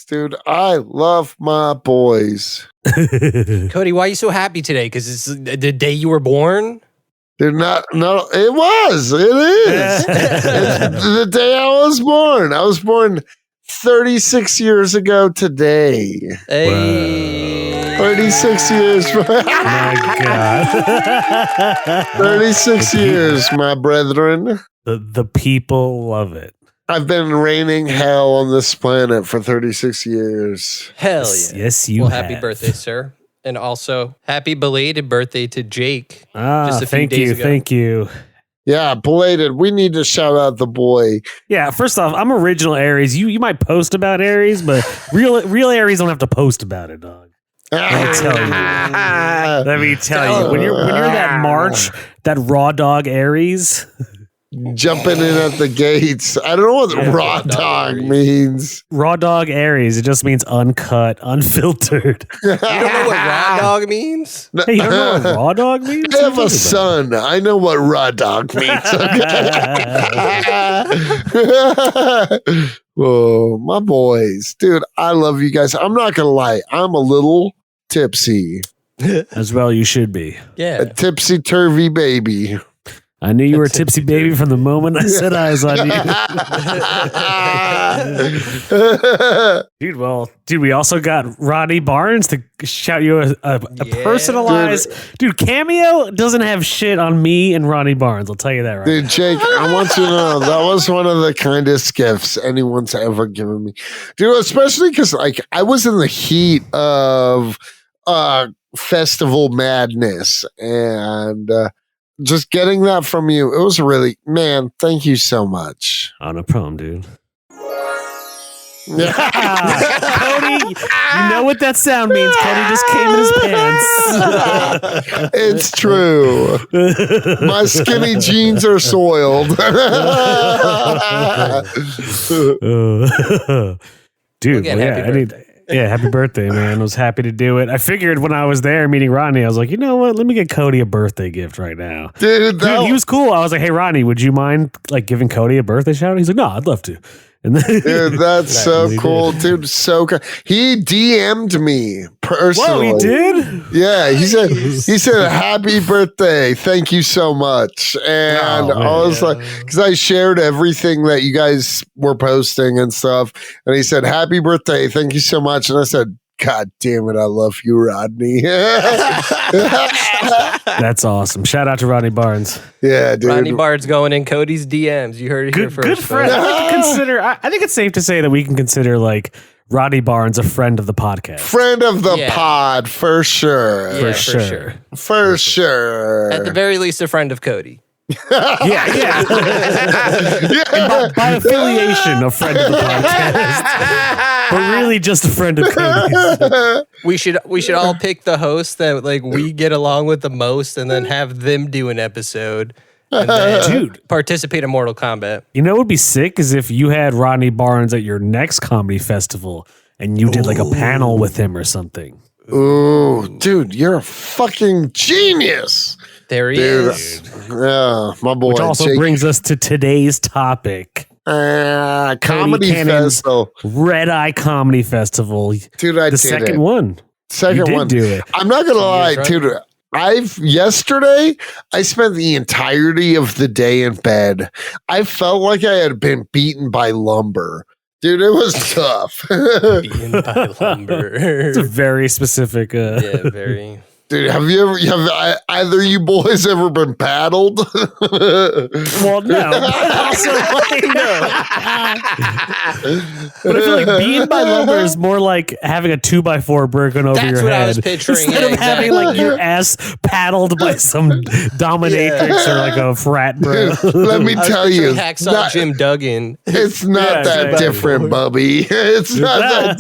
dude. I love my boys. Cody, why are you so happy today? Because it's the day you were born? They're not, no, it is. It's the day I was born. I was born 36 years ago today. Hey. 36 years. My God. 36 years, my brethren. The people love it. I've been raining hell on this planet for 36 years. Hell yeah. Yes, you Well, have. happy birthday, sir. And also, happy belated birthday to Jake. Ah, just a few days ago. Thank you. Yeah, belated. We need to shout out the boy. Yeah, first off, I'm original Aries. You might post about Aries, but real Aries don't have to post about it, dog. Let me tell you. When you're that March, that raw dog Aries. Jumping in at the gates. I don't know what raw dog means. Raw dog Aries. It just means uncut, unfiltered. You don't know what raw dog means? Hey, you don't know what raw dog means? I have a son. I know what raw dog means. Whoa, my boys. Dude, I love you guys. I'm not going to lie. I'm a little tipsy. As well, you should be. Yeah. A tipsy-turvy baby. I knew you were a tipsy baby from the moment I set eyes on you. Dude, we also got Ronnie Barnes to shout you a personalized... Dude, Cameo doesn't have shit on me and Ronnie Barnes. I'll tell you that right Dude, Jake, I want you to know that was one of the kindest gifts anyone's ever given me. Dude, especially because like I was in the heat of festival madness and... just getting that from you, it was really, man, thank you so much. Oh, no problem, dude. Cody, you know what that sound means. Cody just came in his pants. It's true. My skinny jeans are soiled. Dude, happy birthday, man. I was happy to do it. I figured when I was there meeting Ronnie, I was like, you know what? Let me get Cody a birthday gift right now. Dude, he was cool. I was like, hey, Ronnie, would you mind like giving Cody a birthday shout out? He's like, no, I'd love to. And then, dude, that's so cool, dude. So cool. He DM'd me personally. Whoa, he did? Yeah, he said, happy birthday. Thank you so much. And I was like, because I shared everything that you guys were posting and stuff. And he said, happy birthday. Thank you so much. And I said, God damn it, I love you, Rodney. That's awesome. Shout out to Ronnie Barnes. Yeah, dude. Ronnie Barnes going in Cody's DMs. You heard it here first. Good friend. I think it's safe to say that we can consider like Ronnie Barnes a friend of the podcast. Friend of the pod, for sure. Yeah, For sure. At the very least, a friend of Cody. Yeah. And by affiliation, a friend of the podcast, but really just a friend of Cody's. We should all pick the host that like we get along with the most, and then have them do an episode. And then participate in Mortal Kombat. You know what would be sick is if you had Ronnie Barnes at your next comedy festival, and you did like a panel with him or something. Ooh, dude, you're a fucking genius. There he is. Yeah, my boy. Which also brings us to today's topic. Comedy Festival. Red Eye Comedy Festival. Dude, I the did second it. one. Second one. Do it. I'm not going to lie, dude. Yesterday, I spent the entirety of the day in bed. I felt like I had been beaten by lumber. Dude, it was tough. Beaten by lumber. It's a very specific. Yeah, very. Dude, have either you boys ever been paddled? Well, no. Also, no. But I feel like being by lumber is more like having a 2x4 broken over your head. That's what I was picturing. Instead of having like your ass paddled by some dominatrix or like a frat bro. Let me tell you. Hacksaw Jim Duggan. It's not that different, Bubby. It's not that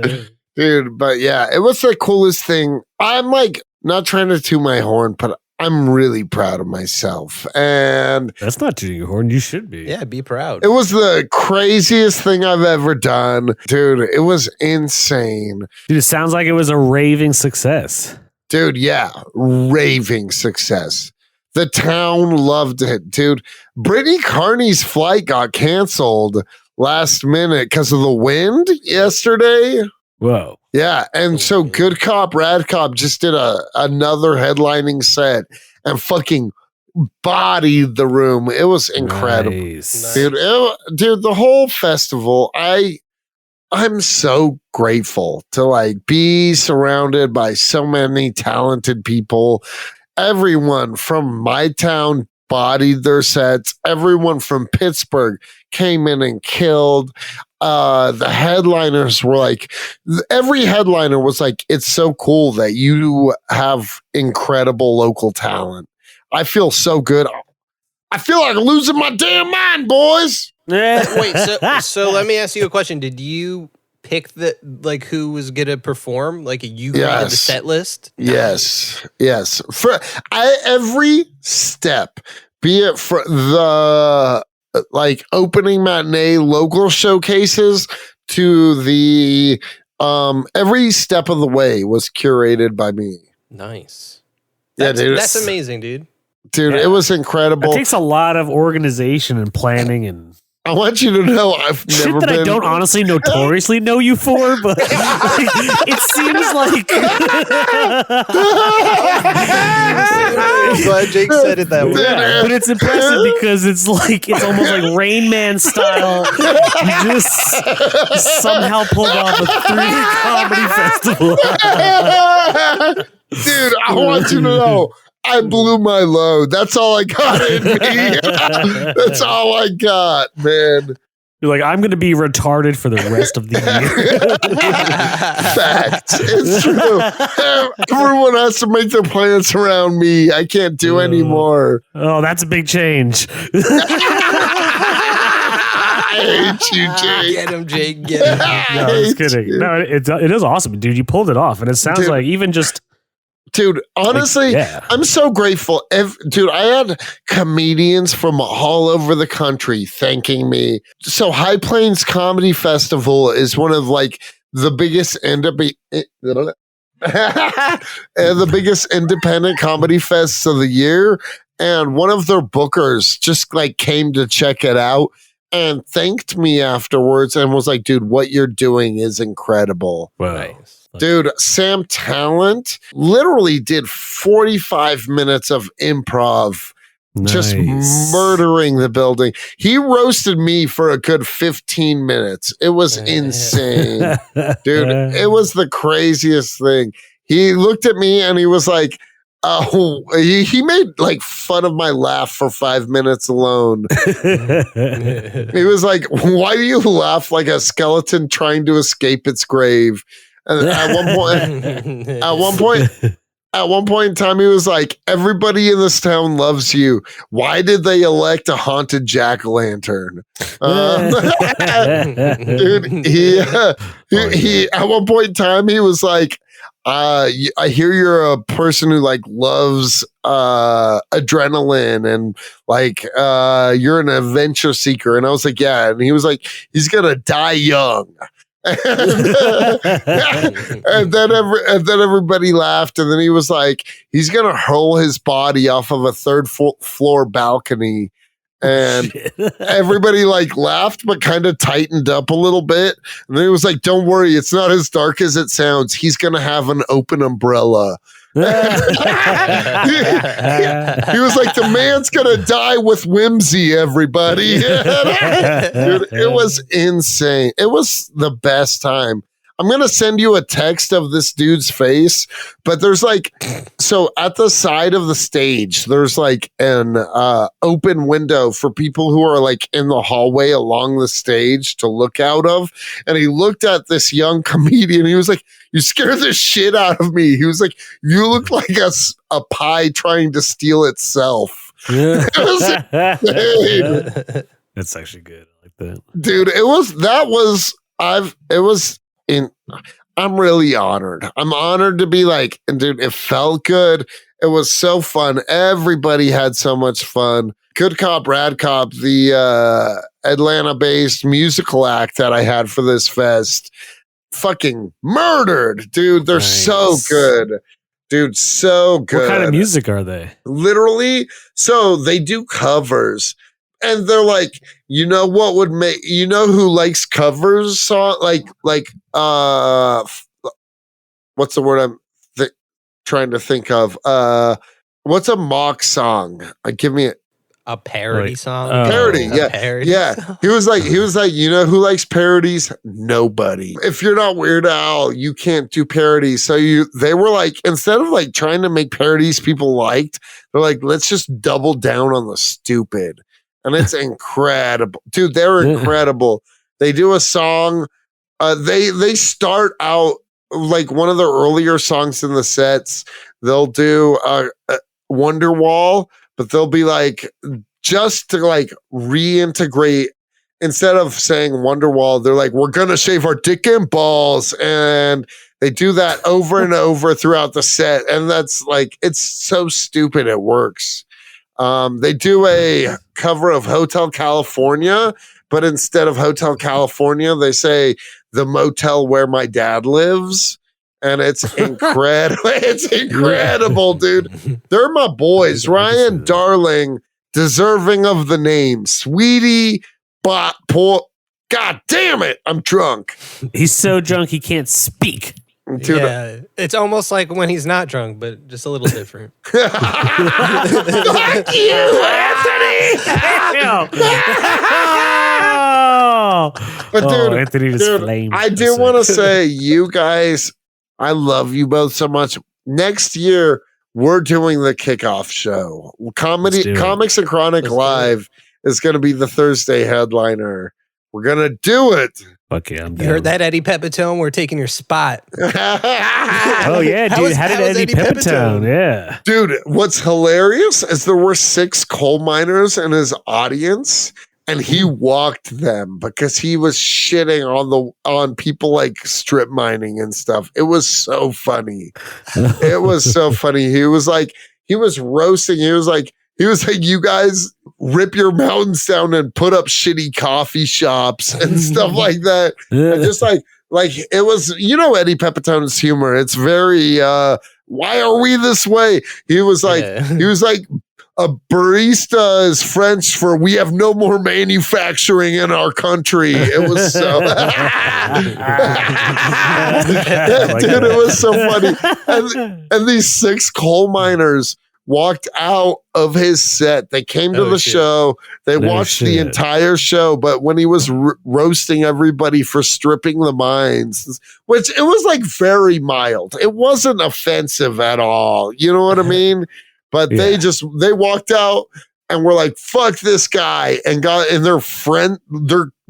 different. Dude, but yeah, it was the coolest thing. I'm like, not trying to toot my horn, but I'm really proud of myself. And that's not tooting your horn. You should be. Yeah, be proud. It was the craziest thing I've ever done. Dude, it was insane. Dude, it sounds like it was a raving success. Dude, yeah, raving success. The town loved it, dude. Brittany Carney's flight got canceled last minute because of the wind yesterday. Whoa. Yeah, and so Good Cop, Rad Cop just did another headlining set and fucking bodied the room. It was incredible. Nice. Dude, dude, the whole festival, I'm so grateful to like be surrounded by so many talented people. Everyone from my town bodied their sets. Everyone from Pittsburgh came in and killed. The headliners were like, every headliner was like, it's so cool that you have incredible local talent. I feel so good. I feel like losing my damn mind, boys. Wait, so let me ask you a question. Did you pick who was gonna perform? Like you created the set list? Yes. For every step, be it for the like opening matinee local showcases to the every step of the way was curated by me. Nice. That's amazing, dude. Dude, it was incredible. It takes a lot of organization and planning and I want you to know I've shit never that been... I don't honestly notoriously know you for, but like, it seems like I'm glad Jake said it that way. Yeah, but it's impressive because it's almost like Rain Man style. You just somehow pulled off a 3-day comedy festival. Dude, I want you to know I blew my load. That's all I got in me. That's all I got, man. You're like, I'm going to be retarded for the rest of the year. Facts. It's true. Everyone has to make their plans around me. I can't do anymore. Oh, that's a big change. I hate you, Jake. Get him, Jake. Get him. No, I'm just kidding. You. No, it is awesome, dude. You pulled it off. And it sounds like even just... Dude, honestly, I'm so grateful. Dude, I had comedians from all over the country thanking me. So High Plains Comedy Festival is one of like the biggest the biggest independent comedy fests of the year. And one of their bookers just like came to check it out and thanked me afterwards and was like, dude, what you're doing is incredible. Wow. Nice. Dude, Sam Tallent literally did 45 minutes of improv, just murdering the building. He roasted me for a good 15 minutes. It was insane. Dude, it was the craziest thing. He looked at me and he was like, oh, he made like fun of my laugh for 5 minutes alone. He was like, why do you laugh like a skeleton trying to escape its grave? And at one point in time, he was like, everybody in this town loves you. Why did they elect a haunted jack-o'-lantern? Dude, he at one point in time, he was like, I hear you're a person who like loves adrenaline and like you're an adventure seeker. And I was like, yeah. And he was like, he's gonna die young. and then everybody laughed, and then he was like, he's gonna hurl his body off of a third floor balcony, and everybody like laughed but kind of tightened up a little bit, and then he was like, don't worry, it's not as dark as it sounds. He's gonna have an open umbrella. He was like, the man's gonna die with whimsy, everybody. Dude, it was insane. It was the best time. I'm gonna send you a text of this dude's face, but there's like, so at the side of the stage, there's like an open window for people who are like in the hallway along the stage to look out of. And he looked at this young comedian. He was like, you scared the shit out of me. He was like, you look like a pie trying to steal itself. It was That's actually good. I like that. Dude, I'm really honored. I'm honored to be like, and dude, it felt good. It was so fun. Everybody had so much fun. Good Cop, Rad Cop, the Atlanta-based musical act that I had for this fest, fucking murdered, dude. They're so good. Dude, so good. What kind of music are they? Literally, so they do covers. and they're like, you know what would make, you know who likes covers song, what's the word I'm trying to think of? What's a mock song? Give me a parody song. Parody, yeah, parody song? He was like, you know who likes parodies? Nobody. If you're not Weird Al, you can't do parodies. So they were like, instead of like trying to make parodies people liked, they're like, let's just double down on the stupid. And it's incredible. Dude, they're incredible. They do a song. They start out like one of the earlier songs in the sets. They'll do Wonderwall, but they'll be like, just to like reintegrate, instead of saying Wonderwall, they're like, we're gonna shave our dick and balls, and they do that over and over throughout the set, and that's like, it's so stupid it works. They do a cover of Hotel California, but instead of Hotel California, they say the motel where my dad lives. And it's incredible. It's incredible, dude. They're my boys. Ryan Darling, deserving of the name. Sweetie, God damn it. I'm drunk. He's so drunk he can't speak. Dude, yeah, it's almost like when he's not drunk, but just a little different. Fuck you, Anthony! But dude, Anthony just flamed. I do want to say, you guys, I love you both so much. Next year, we're doing the kickoff show. Comics and Chronic Live is going to be the Thursday headliner. We're going to do it. Okay, I'm down. You heard that, Eddie Pepitone? We're taking your spot. Oh, yeah, dude. How did Eddie Pepitone? Yeah. Dude, what's hilarious is there were 6 coal miners in his audience, and he walked them because he was shitting on people like strip mining and stuff. It was so funny. It was so funny. He was roasting. He was like, you guys rip your mountains down and put up shitty coffee shops and stuff like that. And just like it was, Eddie Pepitone's humor. It's very, why are we this way? He was like, a barista is French for we have no more manufacturing in our country. It was so, dude, it was so funny. And these 6 coal miners walked out of his set. They came to the show. They watched the entire show. But when he was roasting everybody for stripping the mines, which it was like very mild, it wasn't offensive at all. You know what I mean? But they walked out and were like, fuck this guy, and got in their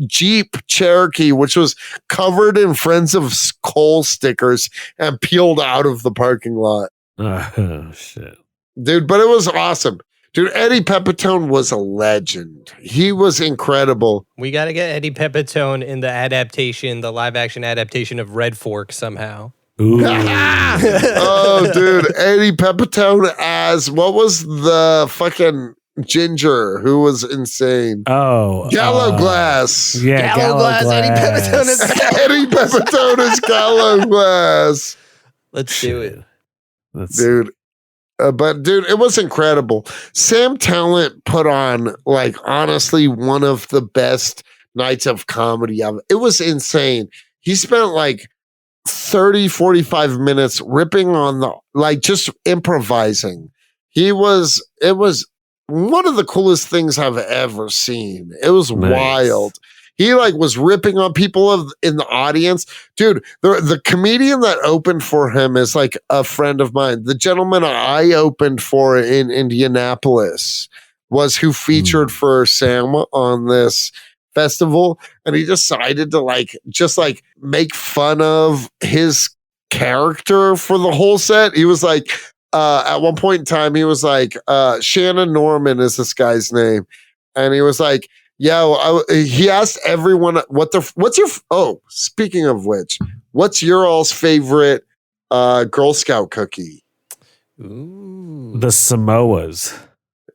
Jeep Cherokee, which was covered in Friends of Coal stickers, and peeled out of the parking lot. Oh, shit. Dude, but it was awesome. Dude, Eddie Pepitone was a legend. He was incredible. We got to get Eddie Pepitone in the live action adaptation of Red Fork somehow. Ooh. Oh, dude, Eddie Pepitone as, what was the fucking ginger who was insane? Oh, Gallo Glass. Yeah, Gallo Glass. Eddie Pepitone is Eddie Pepitone is Gallo Glass. Let's do it. Dude. But dude, it was incredible. Sam Tallent put on, like, honestly, one of the best nights of comedy. It was insane. He spent like 30, 45 minutes ripping on just improvising. It was one of the coolest things I've ever seen. It was wild. He was ripping on people in the audience. Dude, the comedian that opened for him is like a friend of mine. The gentleman I opened for in Indianapolis was who featured for Sam on this festival. And he decided to make fun of his character for the whole set. He was like, at one point in time, he was like, Shannon Norman is this guy's name. And he was like, yeah, he asked everyone speaking of which, what's your all's favorite Girl Scout cookie? Ooh. The Samoas.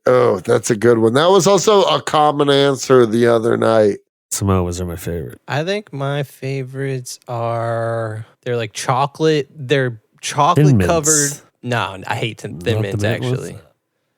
Oh, that's a good one. That was also a common answer the other night. Samoas are my favorite. I think my favorites they're like chocolate. They're chocolate covered. No, I hate Thin Mints actually.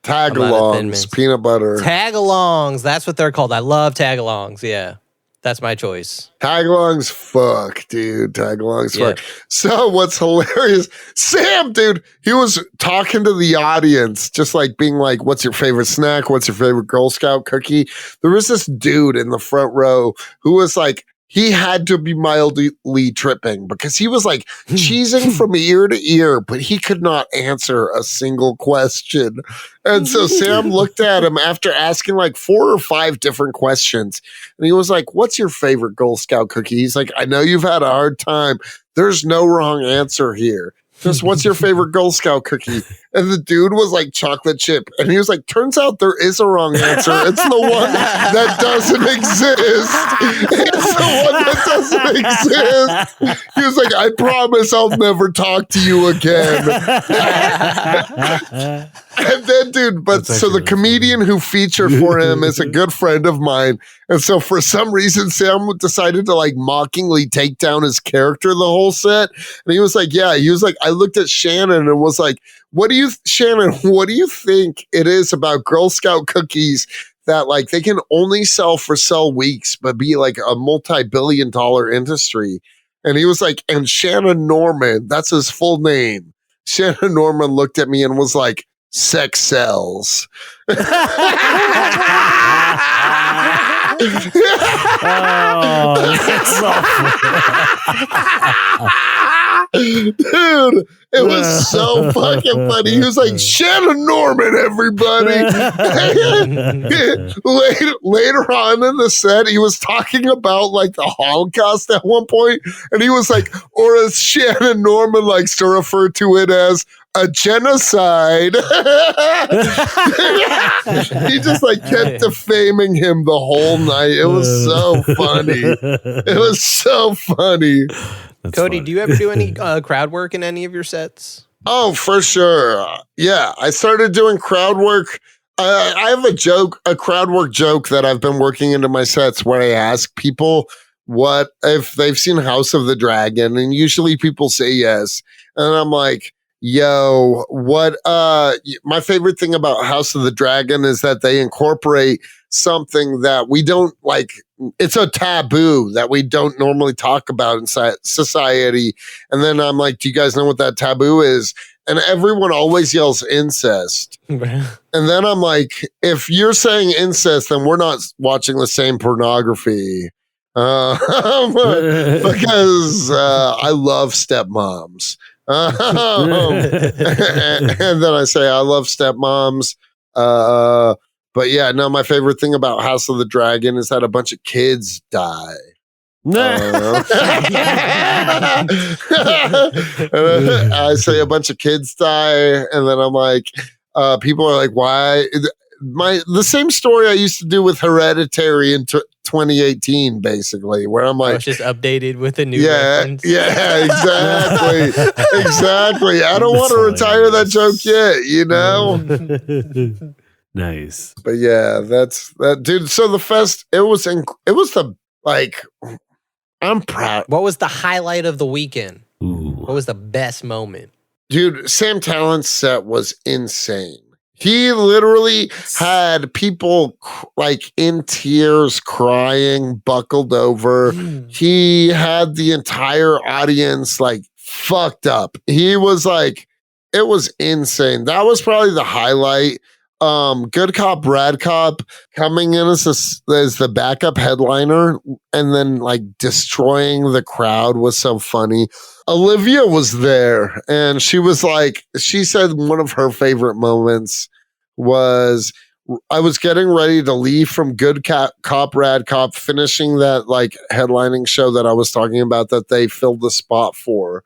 Tagalongs, peanut butter. Tagalongs, that's what they're called. I love tagalongs. Yeah, that's my choice. Tagalongs, fuck, dude. Tagalongs, fuck. So what's hilarious, Sam, dude, he was talking to the audience, just like being like, what's your favorite snack? What's your favorite Girl Scout cookie? There was this dude in the front row who was like, he had to be mildly tripping because he was like cheesing from ear to ear, but he could not answer a single question. And so Sam looked at him after asking like 4 or 5 different questions. And he was like, what's your favorite Girl Scout cookie? He's like, I know you've had a hard time. There's no wrong answer here. Just what's your favorite Girl Scout cookie? And the dude was like chocolate chip. And he was like, turns out there is a wrong answer. It's the one that doesn't exist. It's the one that doesn't exist. He was like, I promise I'll never talk to you again. And then, dude, but so the comedian who featured for him is a good friend of mine. And so for some reason, Sam decided to like mockingly take down his character the whole set. And he was like, yeah, he was like, I looked at Shannon and was like, Shannon, what do you think it is about Girl Scout cookies that like they can only sell for sell weeks, but be like a multi-billion-dollar industry? And he was like, and Shannon Norman, that's his full name. Shannon Norman looked at me and was like, sex sells. Dude, it was so fucking funny. He was like, Shannon Norman, everybody. later on in the set, he was talking about like the Holocaust at one point, and he was like, or as Shannon Norman likes to refer to it as, a genocide. He just like kept defaming him the whole night. It was so funny. It was so funny. That's Cody, funny. Do you ever do any crowd work in any of your sets? Oh, for sure. Yeah, I started doing crowd work. I have a crowd work joke that I've been working into my sets where I ask people what if they've seen House of the Dragon, and usually people say yes. And I'm like, yo, what my favorite thing about House of the Dragon is that they incorporate something that we don't like. It's a taboo that we don't normally talk about in society. And then I'm like, do you guys know what that taboo is? And everyone always yells incest. And then I'm like, if you're saying incest, then we're not watching the same pornography. Because I love stepmoms. And then I say I love stepmoms. But yeah, no, my favorite thing about House of the Dragon is that a bunch of kids die. I say a bunch of kids die, and then I'm like, people are like, why? The same story I used to do with Hereditary in 2018, basically, where I'm like, it's just updated with a new reference. Yeah, exactly. Exactly. I don't want to retire that joke yet, you know? Nice. But yeah, that's that, dude. So the fest, it was the, like, I'm proud. What was the highlight of the weekend? Ooh. What was the best moment? Dude, Sam Tallent's set was insane. He literally had people like in tears, crying, buckled over. He had the entire audience like fucked up. He was like, it was insane. That was probably the highlight. Good Cop, Rad Cop coming in as the backup headliner and then like destroying the crowd was so funny. Olivia was there and she was like, she said one of her favorite moments was I was getting ready to leave from Good Cop, Rad Cop, finishing that like headlining show that I was talking about that they filled the spot for.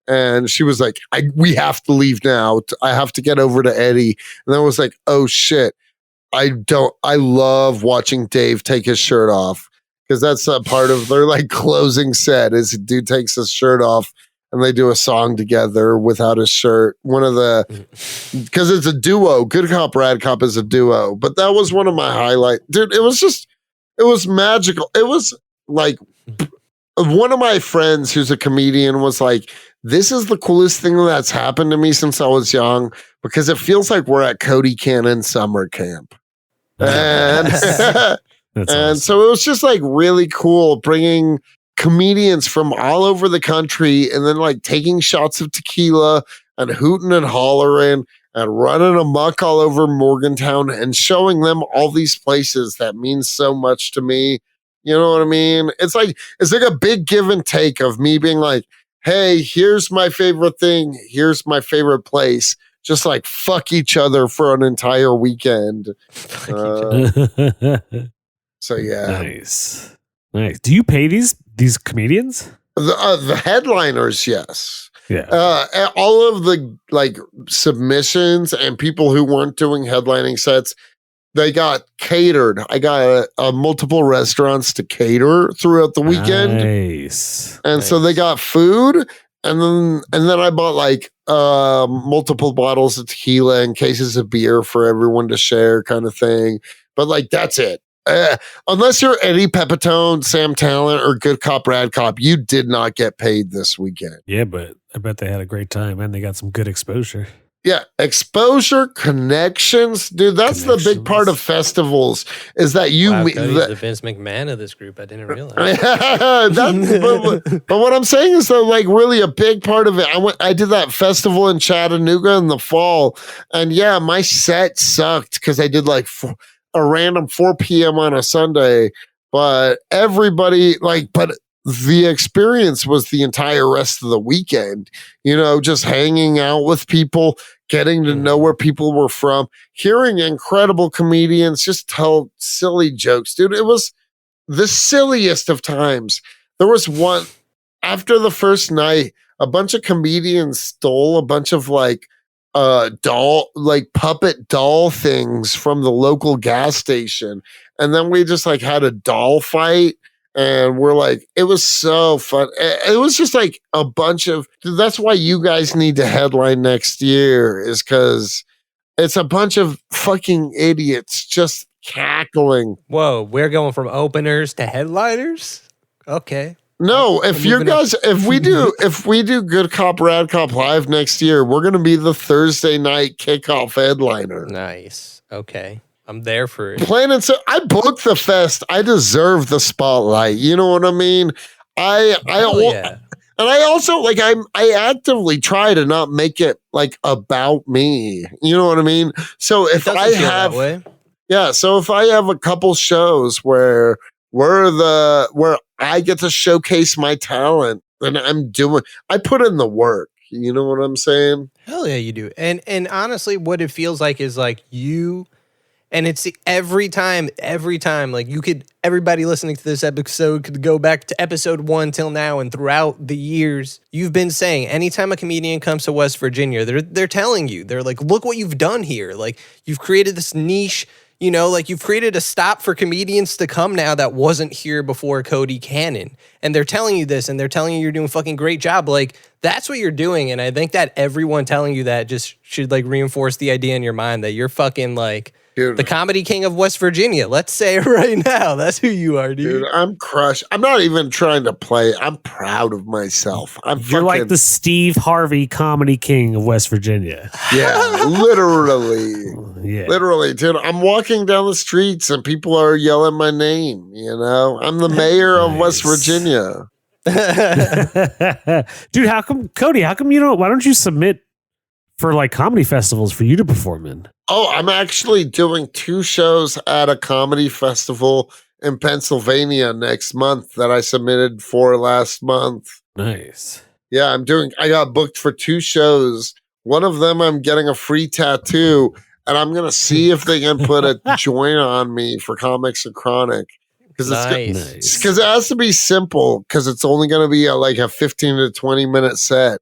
And she was like, we have to leave now. I have to get over to Eddie. And then I was like, oh shit. I love watching Dave take his shirt off because that's a part of their like closing set is a dude takes his shirt off and they do a song together without his shirt. Because it's a duo. Good Cop, Rad Cop is a duo. But that was one of my highlights. Dude, it was magical. It was like, one of my friends who's a comedian was like, this is the coolest thing that's happened to me since I was young, because it feels like we're at Cody Cannon summer camp. And, awesome. So it was just like really cool bringing comedians from all over the country and then like taking shots of tequila and hooting and hollering and running amok all over Morgantown and showing them all these places that mean so much to me. You know what I mean? It's like a big give and take of me being like, hey, here's my favorite thing. Here's my favorite place. Just like fuck each other for an entire weekend. So yeah. Nice. Do you pay these comedians? The headliners, yes. Yeah. All of the like submissions and people who weren't doing headlining sets, they got catered. I got multiple restaurants to cater throughout the weekend. Nice. And so they got food, and then I bought like multiple bottles of tequila and cases of beer for everyone to share, kind of thing. But like that's it. Unless you're Eddie Pepitone, Sam Tallent, or Good Cop, Rad Cop, you did not get paid this weekend. Yeah, but I bet they had a great time and they got some good exposure. Yeah, exposure, connections, dude. That's the big part of festivals is that you meet the Vince McMahon of this group. I didn't realize. But what I'm saying is that like really a big part of it. I did that festival in Chattanooga in the fall, and yeah, my set sucked because I did like a random 4 p.m. on a Sunday, but everybody but the experience was the entire rest of the weekend, just hanging out with people, getting to know where people were from, hearing incredible comedians just tell silly jokes. Dude, it was the silliest of times. There was one, after the first night, a bunch of comedians stole a bunch of puppet doll things from the local gas station. And then we just had a doll fight. And we're like, it was so fun. It was just like a bunch of, that's why you guys need to headline next year, is because it's a bunch of fucking idiots just cackling. Whoa, we're going from openers to headliners? Okay. No, if we do Good Cop, Rad Cop Live next year, we're going to be the Thursday night kickoff headliner. Nice. Okay. I'm there for it. Plain and simple. I booked the fest. I deserve the spotlight. You know what I mean? And I also I actively try to not make it about me. You know what I mean? So if I have, so if I have a couple shows where I get to showcase my talent, then I put in the work. You know what I'm saying? Hell yeah, you do. And honestly, what it feels like is you. And it's every time, everybody listening to this episode could go back to episode 1 till now, and throughout the years, you've been saying anytime a comedian comes to West Virginia, they're telling you, they're like, look what you've done here. Like, you've created this niche, you've created a stop for comedians to come now that wasn't here before Cody Cannon. And they're telling you this, and they're telling you you're doing a fucking great job. Like, that's what you're doing. And I think that everyone telling you that just should reinforce the idea in your mind that you're fucking dude, the comedy king of West Virginia. Let's say it right now. That's who you are, dude. Dude, I'm crushed. I'm not even trying to play. I'm proud of myself. You're like the Steve Harvey comedy king of West Virginia. Yeah, literally. Yeah. Literally, dude. I'm walking down the streets and people are yelling my name, I'm the mayor of West Virginia. Dude, Cody, why don't you submit for comedy festivals for you to perform in? Oh, I'm actually doing 2 shows at a comedy festival in Pennsylvania next month that I submitted for last month. Nice. Yeah, I got booked for 2 shows. One of them I'm getting a free tattoo, and I'm going to see if they can put a joint on me for Comics and Chronic. Because it has to be simple, because it's only going to be a 15 to 20 minute set.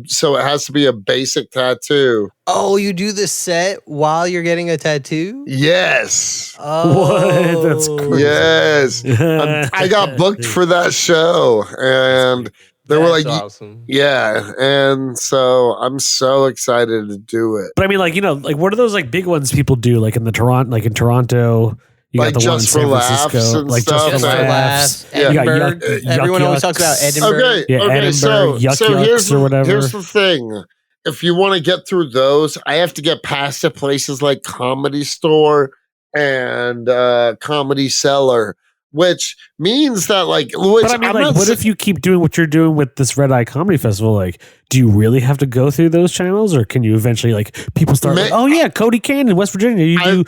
So it has to be a basic tattoo. Oh, you do the set while you're getting a tattoo? Yes. Oh, what? That's crazy. Yes. I got booked for that show, and they were like, awesome. Yeah. And so I'm so excited to do it. But I mean, what are those big ones people do in Toronto? You like got the one in Just for San Laughs Francisco, and like stuff. Just for Laughs. Yeah. You got Edinburgh. Everyone always talks about Edinburgh. Okay, okay. So Yucks or whatever. Here's the thing. If you want to get through those, I have to get past the places like Comedy Store and Comedy Cellar, which means that but I mean, what if you keep doing what you're doing with this Red Eye Comedy Festival? Like, do you really have to go through those channels, or can you eventually people start? Oh yeah, Cody Canyon, West Virginia. You do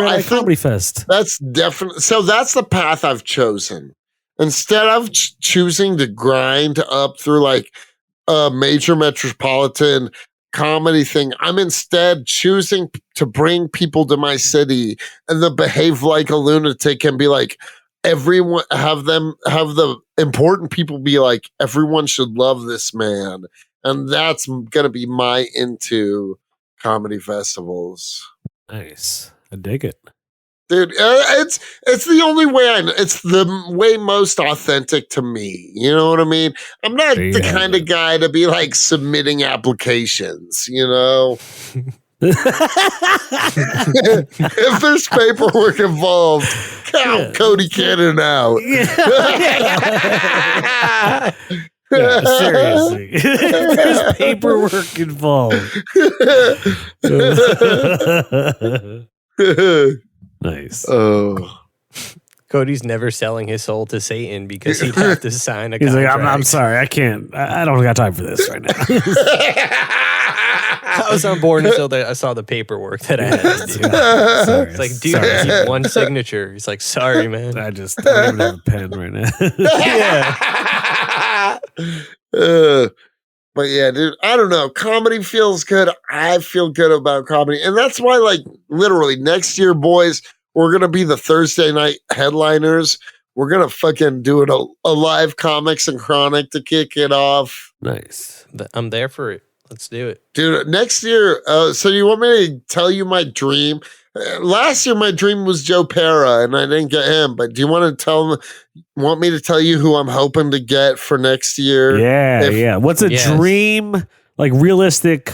Red Eye Comedy Fest. That's definitely so. That's the path I've chosen. Instead of choosing to grind up through a major metropolitan comedy thing, I'm instead choosing to bring people to my city and then behave like a lunatic and be like, everyone have the important people be like, everyone should love this man. And that's going to be my into comedy festivals. Nice. I dig it. Dude, it's the only way it's the way most authentic to me. You know what I mean? I'm not the kind of guy to be submitting applications, you know? If there's paperwork involved, count Cody Cannon out. Yeah, seriously. There's paperwork involved. Nice. Oh. Cody's never selling his soul to Satan because he'd have to sign a He's contract. I'm sorry, I can't. I don't got time for this right now. I was on board until I saw the paperwork that I had to do. Sorry, It's like, dude, I need one signature. He's like, sorry, man. I don't even have a pen right now. Yeah. But yeah, dude, I don't know. Comedy feels good. I feel good about comedy. And that's why, literally next year, boys, we're going to be the Thursday night headliners. We're going to fucking do a live comics and chronic to kick it off. Nice. I'm there for it. Let's do it. Dude, next year, so you want me to tell you my dream? Last year, my dream was Joe Pera, and I didn't get him. But do you want me to tell you who I'm hoping to get for next year? Yeah. What's a dream, realistic,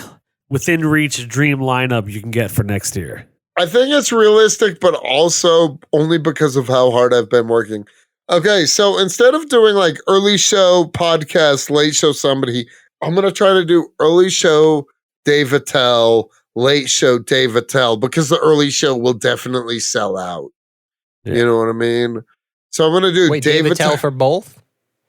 within reach dream lineup you can get for next year? I think it's realistic, but also only because of how hard I've been working. Okay, so instead of doing early show podcast, late show somebody, I'm going to try to do early show Dave Attell, late show Dave Attell, because the early show will definitely sell out. Yeah. You know what I mean? So I'm going to do Dave Attell for both?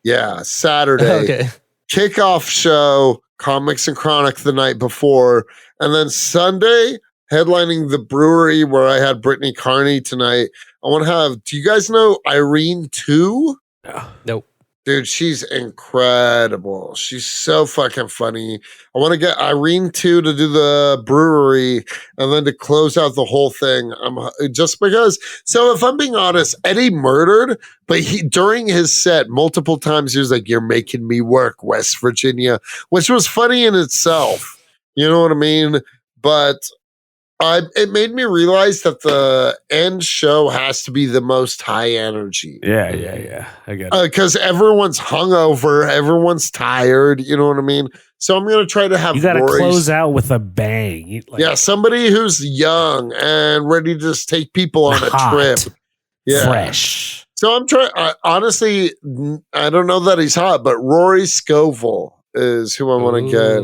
Yeah, Saturday. Okay. Kickoff show, Comics and Chronic the night before. And then Sunday, headlining the brewery where I had Brittany Carney tonight. I want to have, do you guys know Irene 2? Nope. Dude, she's incredible. She's so fucking funny. I want to get Irene 2 to do the brewery and then to close out the whole thing. Just because. So if I'm being honest, Eddie murdered, but during his set, multiple times he was like, "You're making me work, West Virginia," which was funny in itself. You know what I mean? But it made me realize that the end show has to be the most high energy. Yeah. I get it. Because everyone's hungover, everyone's tired. You know what I mean? So I'm going to try to have. You got to close out with a bang. Somebody who's young and ready to just take people on a trip. Yeah. Fresh. So I'm trying. Honestly, I don't know that he's hot, but Rory Scovel is who I want to get.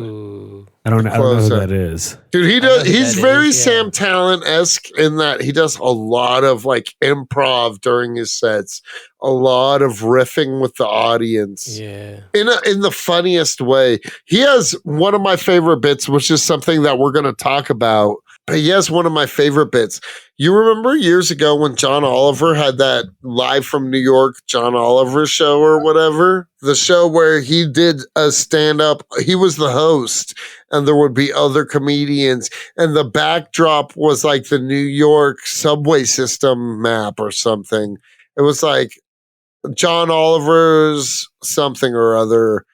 I don't know who that is. Dude, he's very Sam Tallent-esque in that he does a lot of improv during his sets, a lot of riffing with the audience. Yeah. In the funniest way. He has one of my favorite bits, which is something that we're going to talk about. But he has one of my favorite bits. You remember years ago when John Oliver had that live from New York John Oliver show or whatever? The show where he did a stand-up. He was the host and there would be other comedians. And the backdrop was the New York subway system map or something. It was John Oliver's something or other.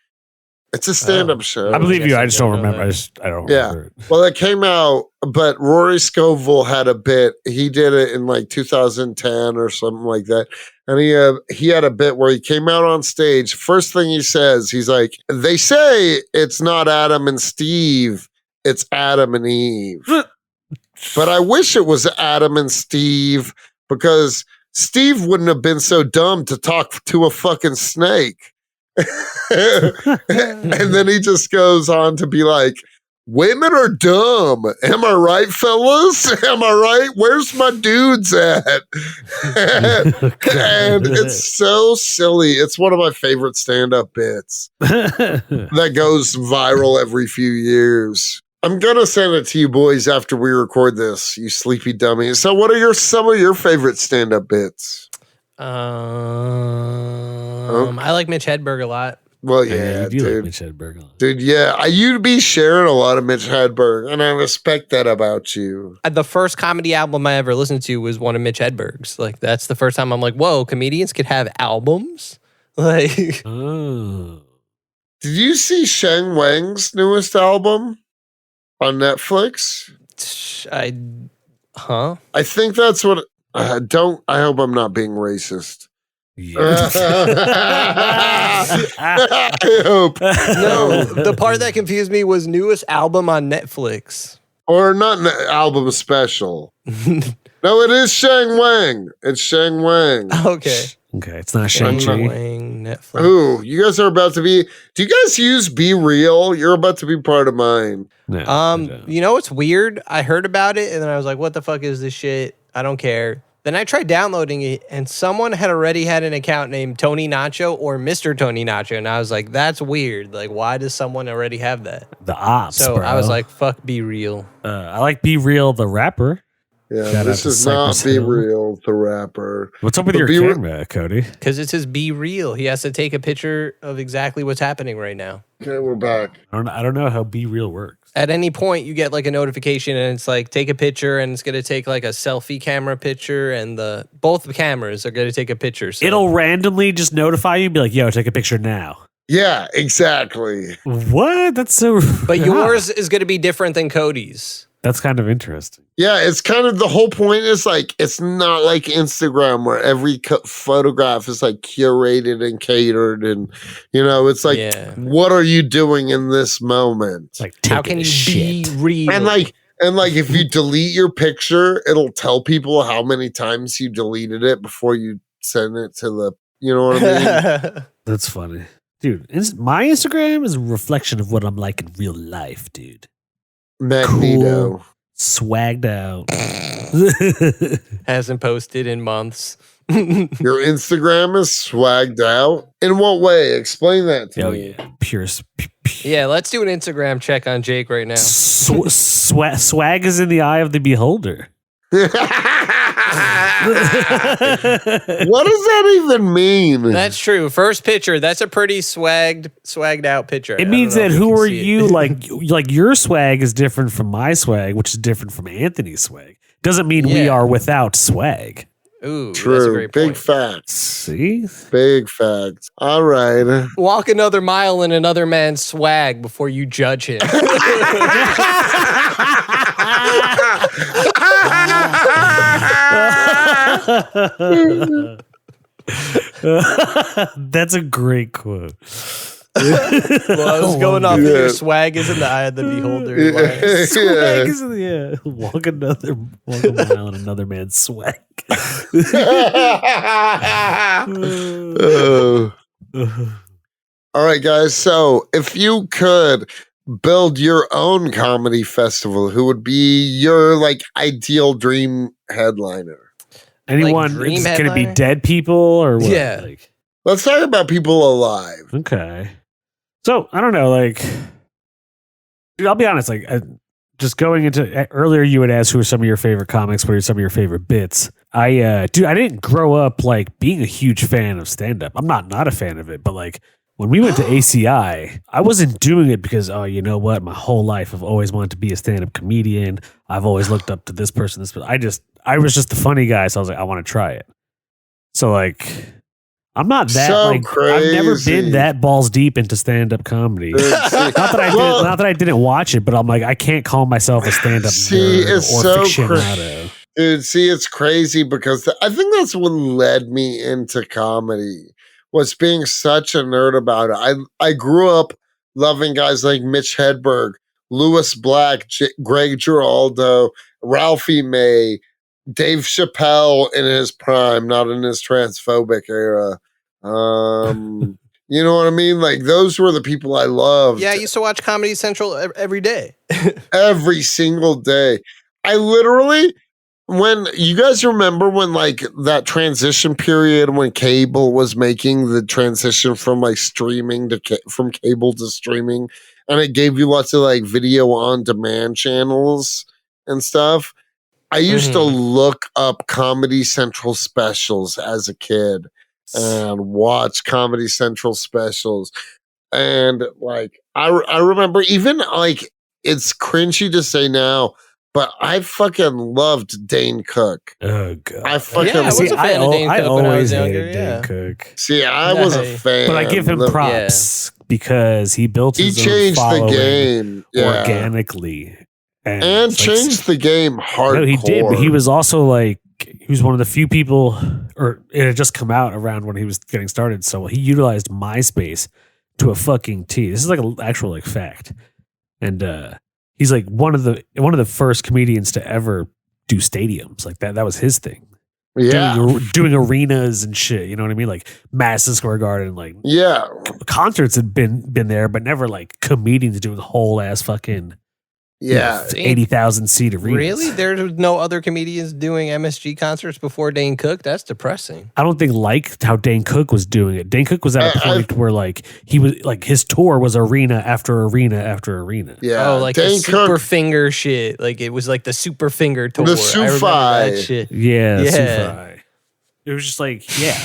It's a stand-up show. I believe you. I just don't remember. I don't remember it. Well, it came out, but Rory Scovel had a bit. He did it in 2010 or something like that. And he had a bit where he came out on stage. First thing he says, he's like, "They say it's not Adam and Steve, it's Adam and Eve. But I wish it was Adam and Steve, because Steve wouldn't have been so dumb to talk to a fucking snake. And then he just goes on to be like, women are dumb. Am I right, fellas? Am I right? Where's my dudes at? And it's so silly. It's one of my favorite stand-up bits that goes viral every few years. I'm gonna send it to you boys after we record this, you sleepy dummies. So what are some of your favorite stand-up bits? I like Mitch Hedberg a lot. Well, yeah, you do dude. like Mitch Hedberg a lot. Dude, yeah. You'd be sharing a lot of Mitch Hedberg, and I respect that about you. The first comedy album I ever listened to was one of Mitch Hedberg's. Like, that's the first time I'm like, whoa, comedians could have albums? Like, Oh. Did you see Sheng Wang's newest album on Netflix? I think that's what. I hope I'm not being racist. Yeah. I hope. No, the part that confused me was newest album on Netflix. Or not an album special. No, it is Sheng Wang. It's Sheng Wang. Okay. Okay, it's not Shang-Chi. Netflix. Ooh, you guys are about to be. Do you guys use BeReal? You're about to be part of mine. No, I don't. You know what's weird? I heard about it and then I was like, what the fuck is this shit? I don't care. Then I tried downloading it and someone had already had an account named Tony Nacho or Mr. Tony Nacho. And I was like, that's weird. Like, why does someone already have that? The ops, So bro. I was like, fuck BeReal. I like BeReal, the rapper. Yeah, Shout this out to is not Cypress Hill. BeReal, the rapper. What's up with But your camera, Cody? Because it says BeReal. He has to take a picture of exactly what's happening right now. Okay, we're back. I don't know how BeReal works. At any point, you get like a notification and it's like, take a picture, and it's going to take like a selfie camera picture, and both the cameras are going to take a picture. So. It'll randomly just notify you and be like, yo, take a picture now. Yeah, exactly. What? That's so... But yours is going to be different than Cody's. That's kind of interesting. Yeah, it's kind of the whole point is like, it's not like Instagram where every photograph is like curated and catered. And, it's like, What are you doing in this moment? It's like, how can you be real? And like, if you delete your picture, it'll tell people how many times you deleted it before you send it to the, you know what I mean? That's funny. Dude, my Instagram is a reflection of what I'm like in real life, dude. Magneto. Cool, swagged out. Hasn't posted in months. Your Instagram is swagged out? In what way? Explain that to me. Yeah. Pure. Yeah, let's do an Instagram check on Jake right now. Swag is in the eye of the beholder. What does that even mean? That's true. First picture. That's a pretty swagged out picture. It means that who are you? Like your swag is different from my swag, which is different from Anthony's swag. Doesn't mean we are without swag. Ooh, true. That's a great Big point. facts. See? Big facts. All right. Walk another mile in another man's swag before you judge him. That's a great quote. Well, I was going off of your swag is in the eye of the beholder. Swag is in the walk a mile in another man's swag. All right, guys. So if you could build your own comedy festival, who would be your ideal dream headliner? Anyone dream going to be headliner? dead people or what? Yeah. Let's talk about people alive. Okay. So I don't know, dude, I'll be honest, just going into earlier, you had asked who are some of your favorite comics, what are some of your favorite bits. I didn't grow up being a huge fan of stand-up. I'm not a fan of it, but when we went to ACI, I wasn't doing it because, you know what, my whole life I've always wanted to be a stand-up comedian. I've always looked up to this person, I was just the funny guy, so I was like, I want to try it. So I'm not that crazy. I've never been that balls deep into stand-up comedy. not that I didn't watch it, but I'm I can't call myself a stand-up nerd it's or so aficionado. Dude, it's crazy because I think that's what led me into comedy, was being such a nerd about it. I grew up loving guys like Mitch Hedberg, Lewis Black, Greg Giraldo, Ralphie May, Dave Chappelle in his prime, not in his transphobic era. You know what I mean? Like those were the people I loved. Yeah, I used to watch Comedy Central every day. Every single day. I literally, when you guys remember when like that transition period when cable was making the transition from like streaming to from cable to streaming, and it gave you lots of like video on demand channels and stuff. I used to look up Comedy Central specials as a kid and watch Comedy Central specials. And like, I remember even like, it's cringy to say now, but I fucking loved Dane Cook. Oh god, I fucking I was a fan of Dane Cook when I always was younger. hated Dane Cook. See, I was a fan, but I give him props because he built his own changed the following game organically and changed the game hardcore. No, he did, but he was also like he was one of the few people, or it had just come out around when he was getting started, so he utilized MySpace to a fucking T. This is like an actual like fact, and he's like one of the first comedians to ever do stadiums like that. That was his thing. Yeah, doing arenas and shit. You know what I mean? Like Madison Square Garden. Like concerts had been there, but never like comedians doing whole ass fucking 80,000 seat arenas. Really? There's no other comedians doing MSG concerts before Dane Cook? That's depressing. I don't think like how Dane Cook was doing it. Dane Cook was at a point where like he was like his tour was arena after arena after arena. Yeah. Oh, like Dane the super finger shit. Like it was like the super finger tour. The Sufi. Shit. Yeah. Sufi. It was just like, yeah.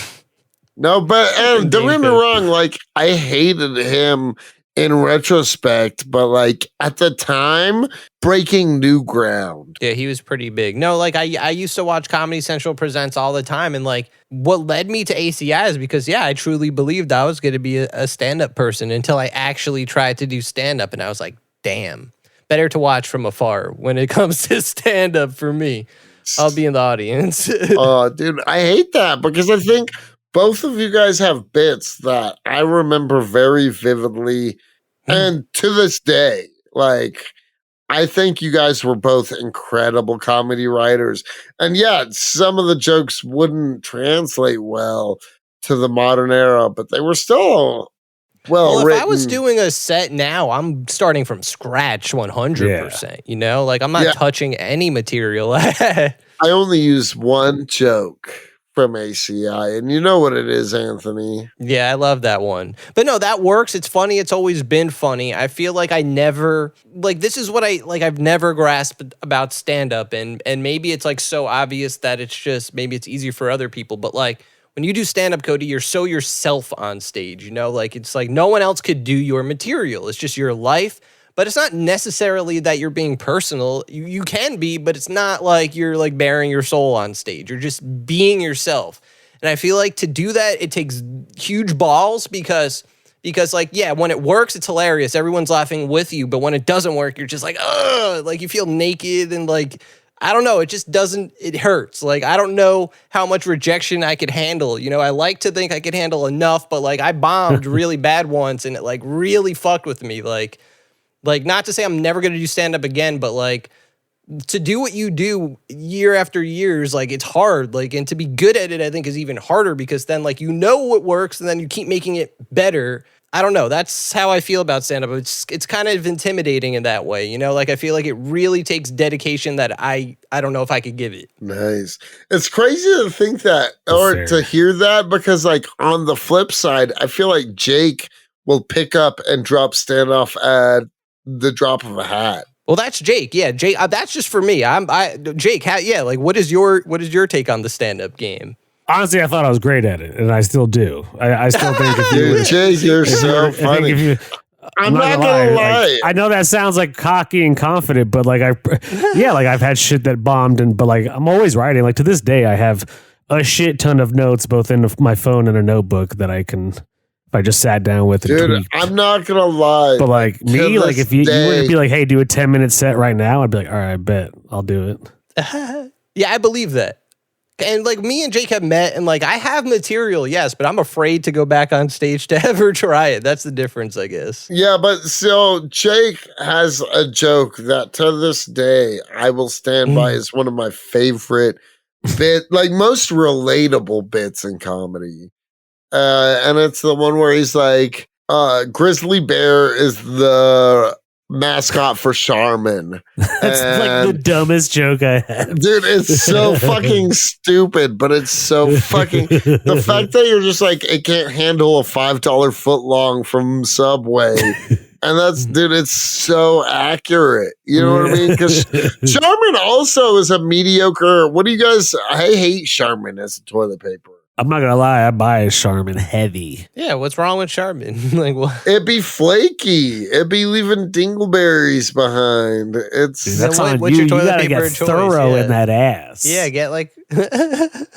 No, but don't get me wrong, like I hated him in retrospect, but like at the time, breaking new ground. Yeah, he was pretty big. No, like I used to watch Comedy Central Presents all the time, and like what led me to ACI is because I truly believed I was going to be a stand-up person until I actually tried to do stand-up, and I was like, damn, better to watch from afar when it comes to stand-up for me. I'll be in the audience. Oh, dude, I hate that because I think both of you guys have bits that I remember very vividly. And to this day, like, I think you guys were both incredible comedy writers. And yeah, some of the jokes wouldn't translate well to the modern era, but they were still well written. If I was doing a set now, I'm starting from scratch 100%. You know, like I'm not touching any material. I only use one joke from ACI, and you know what it is, Anthony. Yeah, I love that one. But no, that works. It's funny. It's always been funny. I feel like I never, like, this is what I've never grasped about stand-up, and maybe it's like so obvious that it's just, maybe it's easier for other people, but like, when you do stand-up, Cody, you're so yourself on stage, you know? Like, it's like no one else could do your material. It's just your life. But it's not necessarily that you're being personal. You can be, but it's not like you're like bearing your soul on stage. You're just being yourself. And I feel like to do that, it takes huge balls because like, yeah, when it works, it's hilarious. Everyone's laughing with you. But when it doesn't work, you're just like, ugh, like you feel naked and like, I don't know. It just doesn't, it hurts. Like, I don't know how much rejection I could handle. You know, I like to think I could handle enough, but like I bombed really bad once and it like really fucked with me. Like, not to say I'm never going to do stand-up again, but, like, to do what you do year after years, like, it's hard. Like, and to be good at it, I think, is even harder because then, like, you know what works and then you keep making it better. I don't know. That's how I feel about stand-up. It's kind of intimidating in that way, you know? Like, I feel like it really takes dedication that I don't know if I could give it. Nice. It's crazy to think that, or to hear that, because, like, on the flip side, I feel like Jake will pick up and drop standoff at the drop of a hat. Well, that's Jake. Yeah, Jake. That's just for me. Jake. Like, what is your take on the stand-up game? Honestly, I thought I was great at it, and I still do. I still think if you, Jake, you're so funny. I'm not gonna lie. Like, I know that sounds like cocky and confident, but like I've had shit that bombed, but like I'm always writing. Like to this day, I have a shit ton of notes both in my phone and a notebook that I can. I just sat down with and tweaked. I'm not gonna lie, but like me, like if you were to be like, "Hey, do a 10-minute set right now," I'd be like, "All right, I bet I'll do it." Yeah, I believe that And like me and Jake have met, and like I have material, yes, but I'm afraid to go back on stage to ever try it. That's the difference, I guess. Yeah, but so Jake has a joke that to this day I will stand by as one of my favorite most relatable bits in comedy. And it's the one where he's like, Grizzly Bear is the mascot for Charmin. That's like the dumbest joke I have. Dude, it's so fucking stupid, but it's so fucking the fact that you're just like, it can't handle a $5 foot long from Subway. And that's, dude, it's so accurate. You know what I mean? Because Charmin also is a mediocre. What do you guys? I hate Charmin as a toilet paper. I'm not gonna lie, I buy a Charmin heavy. Yeah, what's wrong with Charmin? Like what? It'd be flaky. It'd be leaving dingleberries behind. It's Dude, that's Then on what's you. your toilet You gotta paper get choice? thorough Yeah. in that ass. Yeah, get like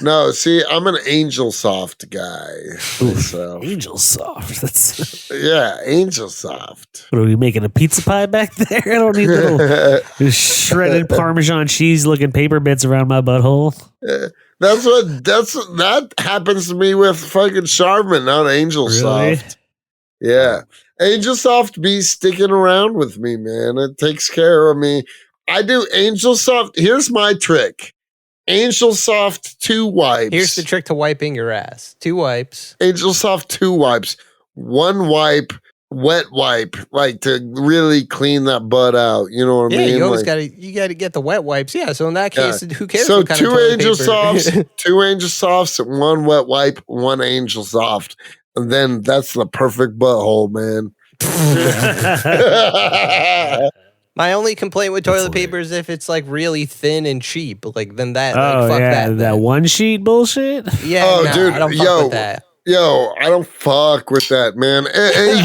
no. See, I'm an Angel Soft guy. So Angel Soft. That's yeah, Angel Soft. what are we making, a pizza pie back there? I don't need little shredded Parmesan cheese looking paper bits around my butthole. That happens to me with fucking Charmin, not Angel Really? Soft. Yeah. Angel Soft be sticking around with me, man. It takes care of me. I do Angel Soft. Here's my trick. Angel Soft 2 wipes. here's the trick to wiping your ass. 2 wipes. Angel Soft 2 wipes. 1 wipe, wet wipe, like to really clean that butt out. You know what I Yeah, mean? you always Like, gotta get the wet wipes. Yeah, so in that case, who cares? so what kind 2 of toilet Angel paper? Softs, 2 Angel Softs, 1 wet wipe, 1 Angel Soft. And then that's the perfect butthole, man. My only complaint with toilet paper is if it's like really thin and cheap. Like then that, like, fuck that. that then. one sheet bullshit. Yeah, Oh, nah, dude, I don't fuck yo. with that. Yo, I don't fuck with that, man.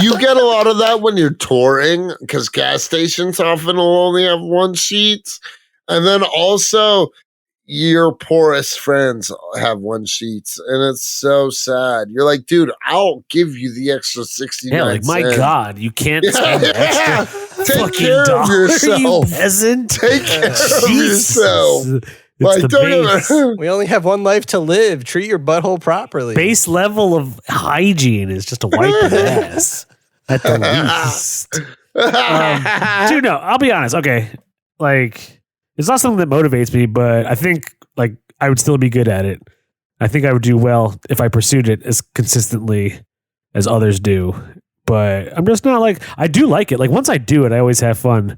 You get a lot of that when you're touring because gas stations often will only have 1 sheet. And then also, your poorest friends have 1 sheet. And it's so sad. You're like, dude, I'll give you the extra 69 Yeah, like my cents. God, you can't spend extra Take fucking care of dollar, yourself. you peasant. Take care of Jesus. yourself. It's Like, the don't We only have one life to live. Treat your butthole properly. base level of hygiene is just to wipe your ass at the least. Dude, no, I'll be honest. Okay, like it's not something that motivates me, but I think like I would still be good at it. I think I would do well if I pursued it as consistently as others do. But I'm just not like, I do like it. Like once I do it, I always have fun.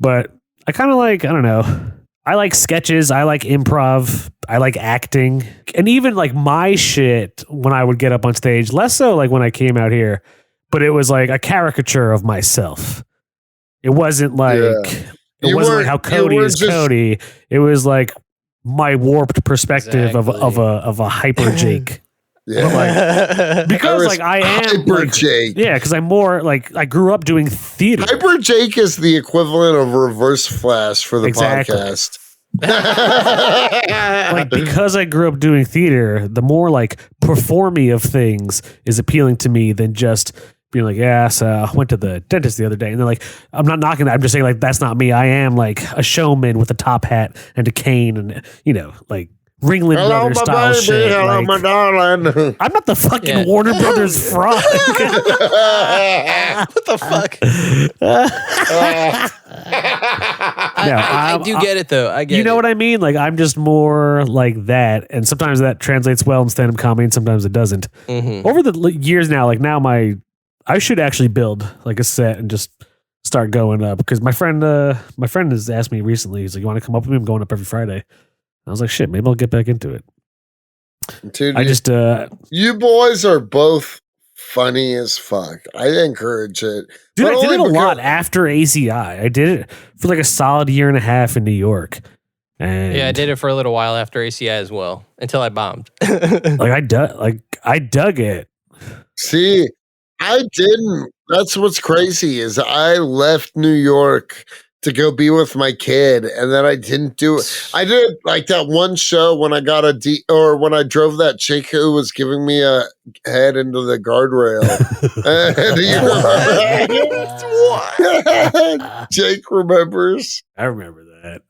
But I kind of like, I don't know. I like sketches. I like improv. I like acting. And even like my shit when I would get up on stage, less so like when I came out here, but it was like a caricature of myself. It wasn't like, it wasn't like how Cody is Cody. It was like my warped perspective of a hyper Jake. Yeah. Because like I am Hyper like, Jake. yeah, because I'm more like I grew up doing theater. Hyper Jake is the equivalent of Reverse Flash for the Exactly. podcast. Like because I grew up doing theater, the more like performy of things is appealing to me than just being like, yeah, so I went to the dentist the other day. And they're like, I'm not knocking that. I'm just saying like that's not me. I am like a showman with a top hat and a cane and like Ringling Hello, Brothers my style baby. shit. Hello, Like, my darling. I'm not the fucking Warner Brothers frog. What the fuck? I do get it though. I get it. You know what I mean? Like I'm just more like that, and sometimes that translates well in stand-up comedy, and sometimes it doesn't. Mm-hmm. Over the years now, like now I should actually build like a set and just start going up because my friend has asked me recently. He's like, "You want to come up with me? I'm going up every Friday." I was like, "Shit, maybe I'll get back into it." Dude, I just you boys are both funny as fuck. I encourage it. dude, But I did only it a lot because- after ACI. I did it for like a solid year and a half in New York. And Yeah, I did it for a little while after ACI as well until I bombed. like I dug it. See, I didn't. That's what's crazy is I left New York to go be with my kid, and then I didn't do it. I did like that one show when I got when I drove that chick who was giving me a head into the guardrail. And do you remember that? Jake remembers. I remember that.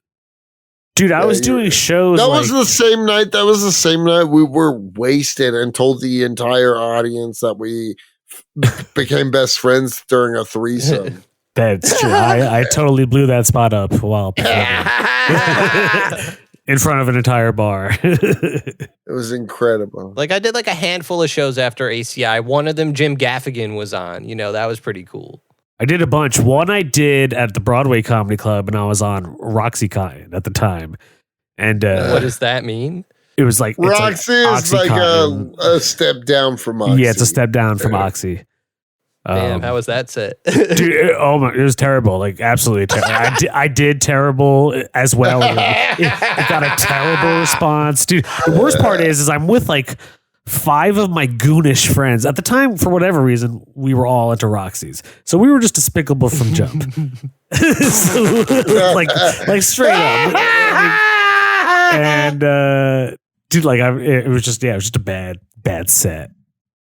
Dude, I was doing shows. That was the same night. That was the same night we were wasted and told the entire audience that we became best friends during a threesome. That's true. I totally blew that spot up while in front of an entire bar. It was incredible. Like I did like a handful of shows after ACI. One of them, Jim Gaffigan was on. You know, that was pretty cool. I did a bunch. One I did at the Broadway Comedy Club, and I was on RoxyContin at the time. And what does that mean? It was like Roxy is like a step down from Oxy. Yeah, it's a step down from Oxy. Damn, how was that set? Dude, it was terrible. Like absolutely terrible. I did terrible as well. It got a terrible response, dude. The worst part is I'm with like 5 of my goonish friends at the time. For whatever reason, we were all into Roxy's, so we were just despicable from jump. So, like straight up. And dude, like it was just a bad set.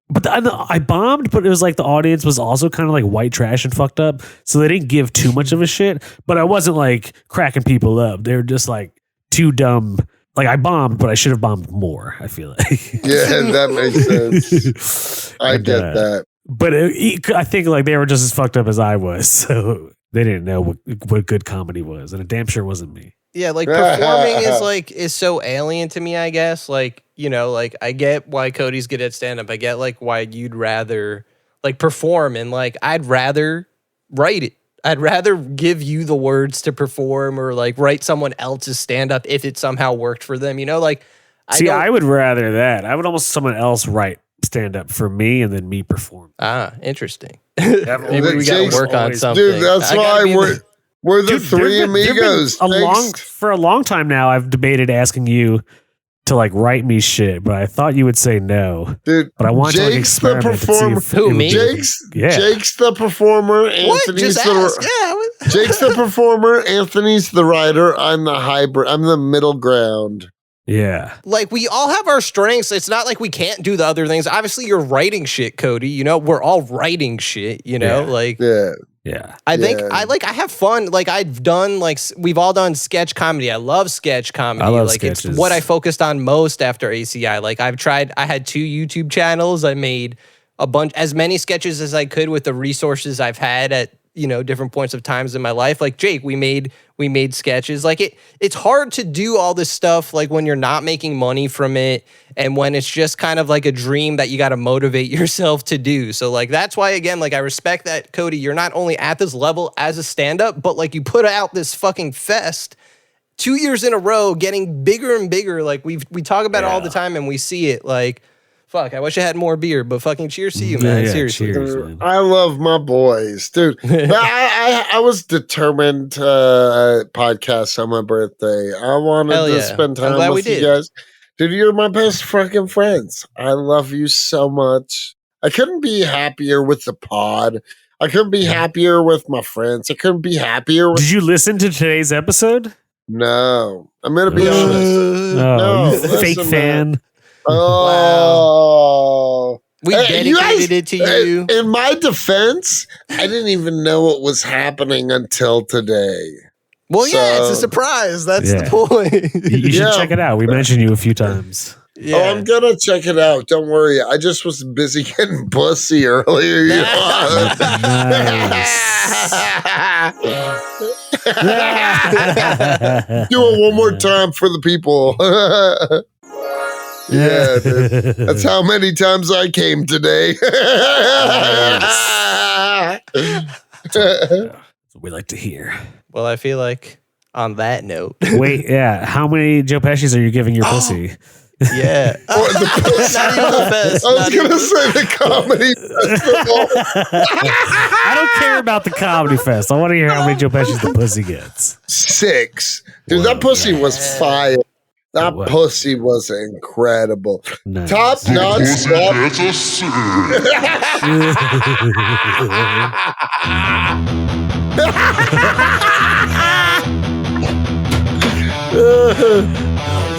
But I bombed, but it was like the audience was also kind of like white trash and fucked up, so they didn't give too much of a shit. But I wasn't like cracking people up; they were just like too dumb. Like I bombed, but I should have bombed more. I feel like. Yeah, that makes sense. I get that. But I think like they were just as fucked up as I was, so they didn't know what good comedy was, and it damn sure wasn't me. Yeah, like performing is so alien to me, I guess. Like, you know, like I get why Cody's good at stand up. I get like why you'd rather like perform, and like I'd rather write it. I'd rather give you the words to perform or like write someone else's stand up if it somehow worked for them, you know, like I would rather that. I would almost someone else write stand up for me and then me perform. Ah, interesting. Maybe we got to work on something. Dude, that's why we're the three amigos. For a long time now, I've debated asking you to like write me shit, but I thought you would say no. Dude, but I want to experiment. Who, me? Jake's the performer. Anthony's Jake's the performer. Anthony's the writer. I'm the hybrid. I'm the middle ground. Yeah. Like we all have our strengths. It's not like we can't do the other things. Obviously, you're writing shit, Cody. You know, we're all writing shit, you know? Yeah. I think I have fun. Like I've done we've all done sketch comedy. I love sketch comedy. I love like sketches. It's what I focused on most after ACI. Like I had 2 YouTube channels. I made as many sketches as I could with the resources I've had at, you know, different points of times in my life. Like Jake, we made sketches. Like it's hard to do all this stuff like when you're not making money from it and when it's just kind of like a dream that you got to motivate yourself to do. So like that's why, again, like I respect that, Cody, you're not only at this level as a stand-up, but like you put out this fucking fest 2 years in a row, getting bigger and bigger. Like we talk about it all the time and we see it. Like, fuck, I wish I had more beer, but fucking cheers to you, man. Seriously. Cheers, man. I love my boys, dude. I was determined to podcast on my birthday. I wanted to spend time with you guys. Dude, you're my best fucking friends. I love you so much. I couldn't be happier with the pod. I couldn't be happier with my friends. I couldn't be happier with... Did you listen to today's episode? No. I'm going to be honest. No, you fake fan. Man. Oh, we dedicated it to you. In my defense, I didn't even know what was happening until today. Well, it's a surprise. That's the point. You should check it out. We mentioned you a few times. Yeah. Oh, I'm gonna check it out. Don't worry. I just was busy getting pussy earlier. Do it one more time for the people. Yeah, dude. That's how many times I came today. That's what we like to hear. Well, I feel like on that note. Wait, how many Joe Pesci's are you giving your pussy? Yeah. Not even the fest. I was going to say the comedy festival. I don't care about the comedy fest. I want to hear how many Joe Pesci's the pussy gets. 6. Dude, that pussy was fire. That pussy was incredible. Nice. Top notch. That's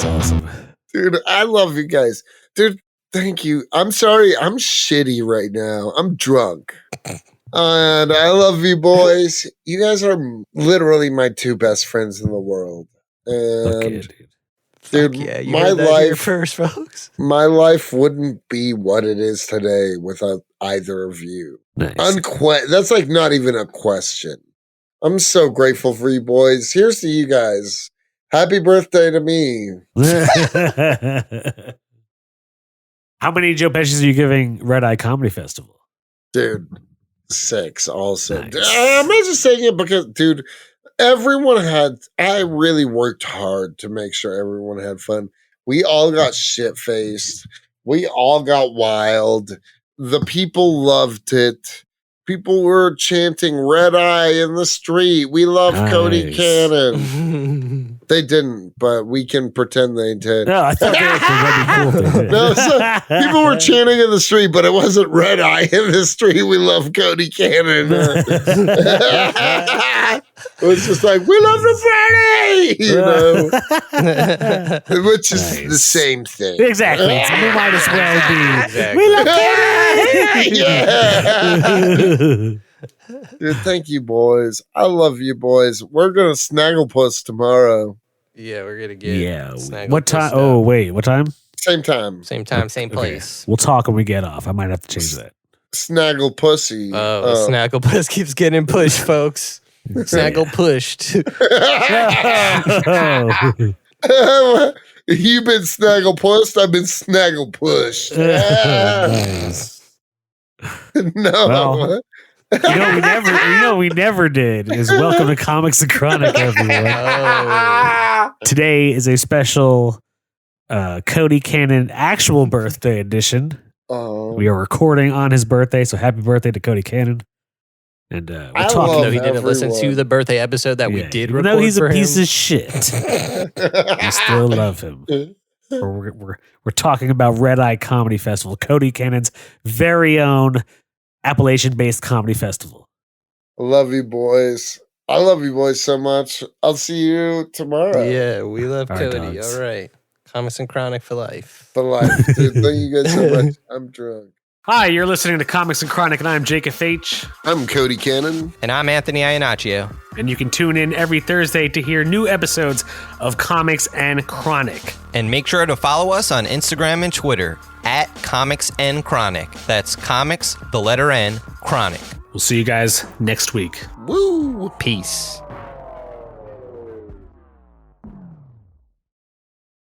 awesome. Dude, I love you guys. Dude, thank you. I'm sorry. I'm shitty right now. I'm drunk. And I love you boys. You guys are literally my 2 best friends in the world. And dude. dude, Yeah, you my heard that here life first, folks. my life wouldn't be what it is today without either of you. Nice. That's like not even a question. I'm so grateful for you boys. Here's to you guys. Happy birthday to me. How many Joe Pesci's are you giving Red Eye Comedy Festival? Dude, 6 also. Nice. I'm not just saying it because, dude, I really worked hard to make sure everyone had fun. We all got shit-faced. We all got wild. The people loved it. People were chanting Red Eye in the street. We love Cody Nice. Cannon. They didn't, but we can pretend they did. No, I thought that'd be cool. No, so people were chanting in the street, but it wasn't Red Eye in the street. We love Cody Cannon. It was just like, we love the party, which is the same thing. Exactly. So we might as well be. Exactly. We love Cannon. Dude, thank you, boys. I love you, boys. We're gonna Snagglepuss tomorrow. Yeah, we're gonna get Snagglepuss What time? stuff. Oh, wait. What time? Same time. Same time, same place. We'll talk when we get off. I might have to change that. Snagglepussy. Snagglepuss keeps getting pushed, folks. Snaggle pushed. You've been Snagglepussed. I've been Snagglepushed. Nice. No. Well, we never did is welcome to Comics and Chronic, everyone. Today is a special Cody Cannon actual birthday edition. We are recording on his birthday, so happy birthday to Cody Cannon. And we're talking. No, he didn't listen to the birthday episode that we did record. No, he's a piece him. of shit. I still love him. We're talking about Red Eye Comedy Festival, Cody Cannon's very own Appalachian-based comedy festival. I love you, boys. I love you, boys, so much. I'll see you tomorrow. Yeah, we love All right, Cody. dogs. All right. Comics and Chronic for life. For life. Dude, thank you guys so much. I'm drunk. Hi, you're listening to Comics and Chronic, and I'm Jake FH. I'm Cody Cannon. And I'm Anthony Iannaccio. And you can tune in every Thursday to hear new episodes of Comics and Chronic. And make sure to follow us on Instagram and Twitter at Comics and Chronic. That's Comics, the letter N, Chronic. We'll see you guys next week. Woo! Peace.